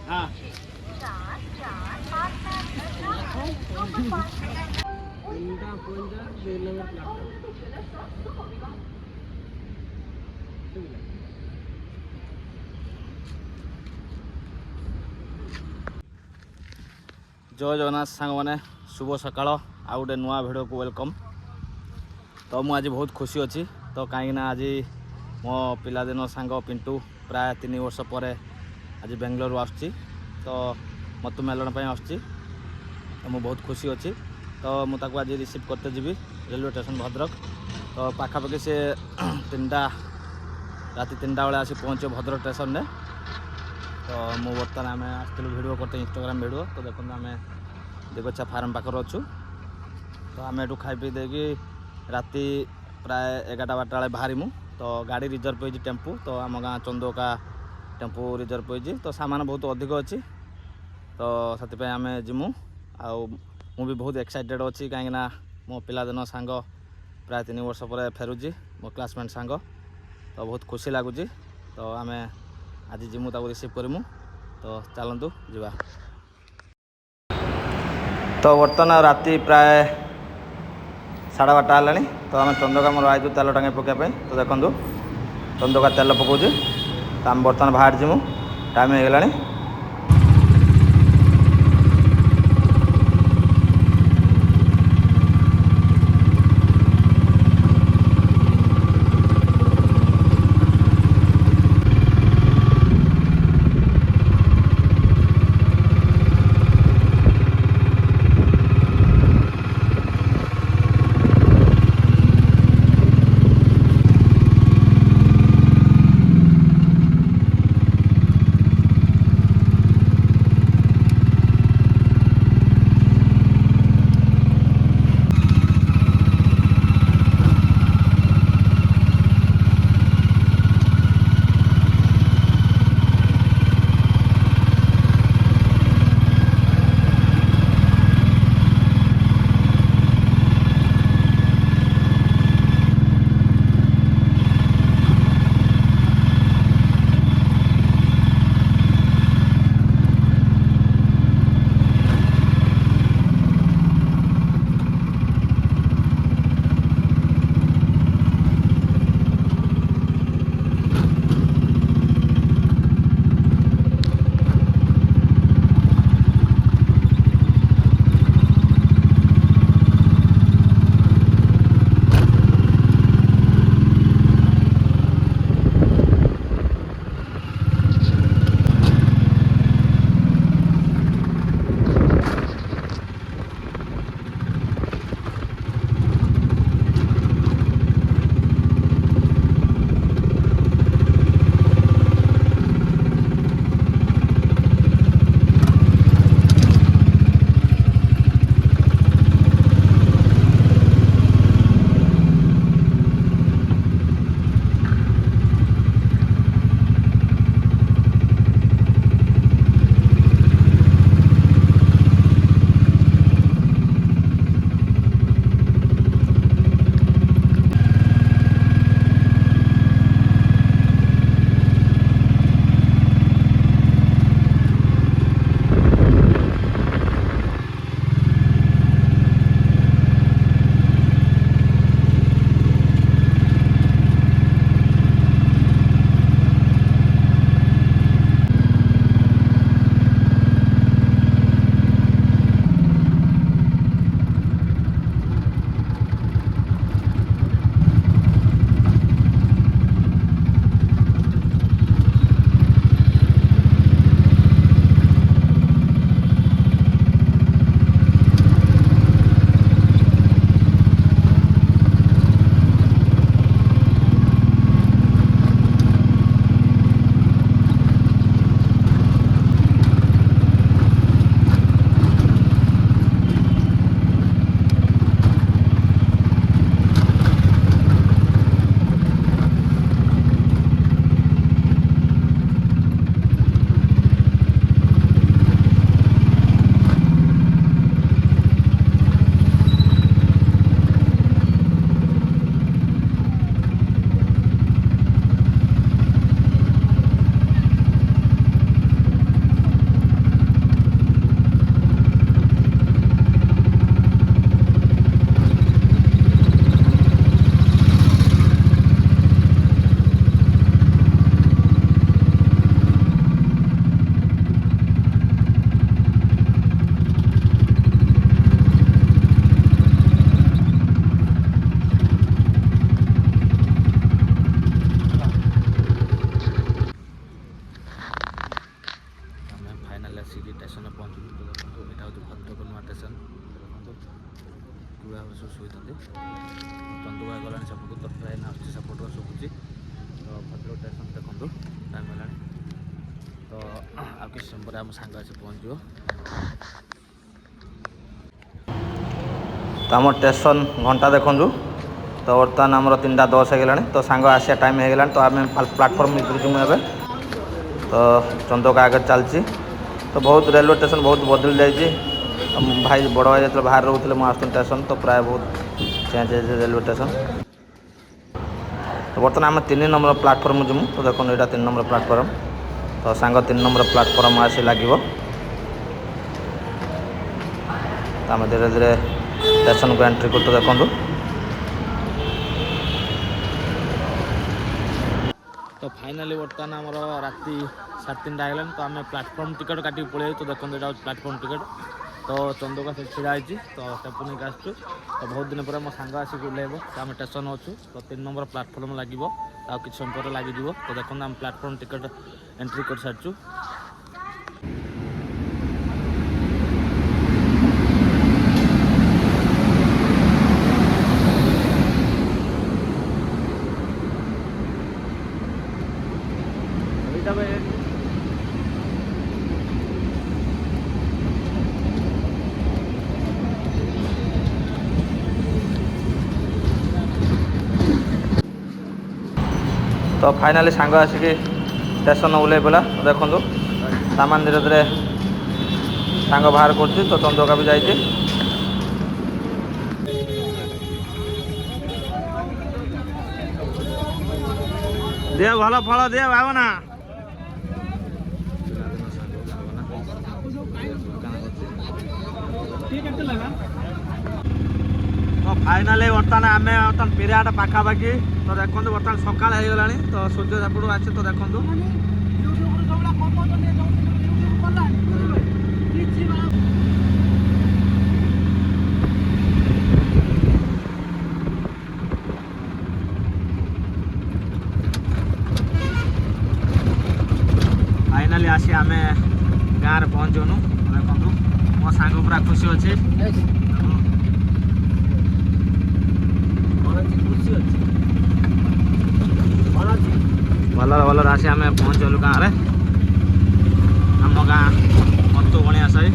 हाँ जय जगन्नाथ सांग मैंने शुभ सकाळ आ गोटे नुआ भिडियो को वेलकम। तो मुझे आज बहुत खुशी अच्छी तो कहीं आज मो पिलादिन सांग पिंटू प्राय 3 वर्ष पर आज बेंगलोर आसुच्ची तो मत मेलन आसुच्ची तो मुझे बहुत खुशी अच्छी। तो मुझे आज रिसीव करते जी रेलवे स्टेशन भद्रक तो पाखापाखि से 3टा राति 3टा बेले आसी पहुँचे भद्रक स्टेशन में। तो मु बर्तमान आम आसलु भिड करते इंस्टाग्राम भिड तो देखो आम दिगछा फार्म पाखर अच्छु। तो आम एठू खाई पी देगी राति प्राय 11टा 12टा बेले बाहरीमु तो गाड़ी रिजर्व होती टेम्पू तो आम गाँ चंदोका टेम्पू रिजर्व होती तो सामान बहुत अधिक अच्छी तो से आम जिमु मु भी बहुत एक्साइटेड अच्छी कहीं मो पिलादिन सांग प्राय 3 वर्ष पर फेरुची मो क्लासमेट सांग तो बहुत खुशी लगुच। तो आम आज जिमु ताको रिसीव करमु तो चलतु जा। तो बर्तमान राति प्राय 12:30 है तो आम चंदका मोर आई तेल टाँगे पकाइए तो देखो चंदका तेल पकाऊँ तो आम बर्तमान बाहर जिमु टाइम हो गलानी। आसिक स्टेशन पहुँचू तो देखो यहाँ हूँ भद्रक नुआ स्टेशन देखो गुड़ा सब शुई चंदुआ गला सबको तो ट्रेन आसपट शुभुची तो भद्रक स्टेशन देखो टाइम है तो आ कि समय पर आम सांग आसी पहुँचो तो आम स्टेशन घंटा देखु तो बर्तमान आम 3:10 हो तो सांग आसिया टाइम हो तो आम प्लाटफर्म उतरुचु मुझे तो चंदका आगे चलती तो बहुत रेलवे स्टेशन बहुत बदल जाइए भाई बड़ भाई जो बाहर रोते मुझे स्टेशन तो प्राय बहुत चेंज है रेलवे स्टेशन तो बर्तमान आम 3 नंबर प्लाटफर्म जीमु तो देखो यहाँ 3 नंबर प्लाटफर्म तो सांग 3 नंबर प्लाटफर्म आसी लगे तो आम धीरे धीरे स्टेशन को एंट्री कर तो देखो तो फाइनाली बर्तमान आमर राति 3:30 है तो आम प्लाटफर्म टिकट काटिक पड़े तो देखो यहाँ प्लाटफर्म टिकट तो चंदका से छिड़ा होती तो स्टेप नहीं आसचु तो बहुत दिन पर मो सांग आसिक ओह्लैब तो आम स्टेशन अच्छु तो 3 नंबर प्लाटफर्म लगे कि समय पर लगे तो देखो आम प्लाटफर्म टिकट एंट्री कर सारी तो फाइनाली सांग आसिक स्टेशन ओह्लैब पड़ा तो देखो सामान धीरे धीरे सांग बाहर कर तो चंदका भी जाइए दे भल फल दे भावना तो फाइनाली बर्तमान आम बर्तमान पेरियाट पाखापाखि तो देखो बर्तमान सकाल हो गला तो सूर्य सेपटू आसे तो देखो फाइनाली आसी आम गाँव में पहुँचुनु देखो मो सांग पूरा खुशी अच्छे भलर भलर आसी आम पहुँचलु गाँव में आम गाँ मत बणिया साई